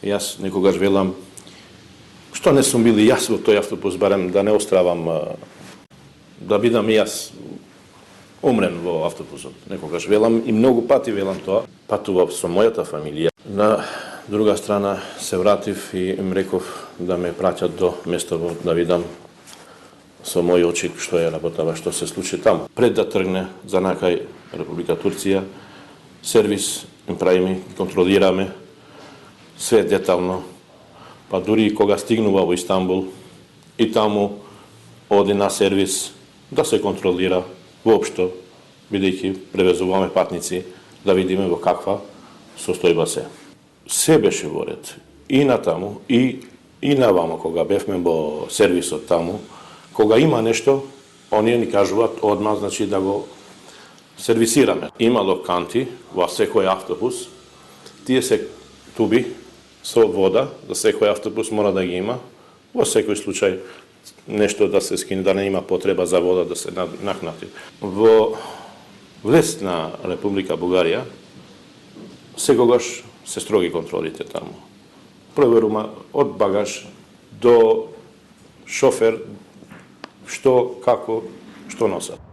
Јас некогаш велам, што не сум бил и јас во тој автобус, барем да не остравам, да бидам и јас умрен во автобусот. Некогаш велам и многу пати велам тоа. Патував со мојата фамилија. На друга страна се вратив и им реков да ме праќат до местово да видам со моји очи што е работава, што се случи таму. Пред да тргне за накај Република Турција, сервис им правиме, контролираме све детално, па дури и кога стигнува во Истанбул и таму оди на сервис да се контролира воопшто, бидејќи превезуваме патници, да видиме во каква состојба се. Се беше во ред. И на таму, и навамо, кога бевме во сервисот таму, кога има нешто, оние ни кажуваат одма, значи да го сервисираме. Имало канти во секој автобус, тие се туби со вода, за секој автобус мора да ги има, во секој случај нешто да се скине, да не има потреба за вода да се накнати. Во влест на Република Бугарија, секогаш се строги контролите таму. Проверува од багаж до шофер, што, како, што носат.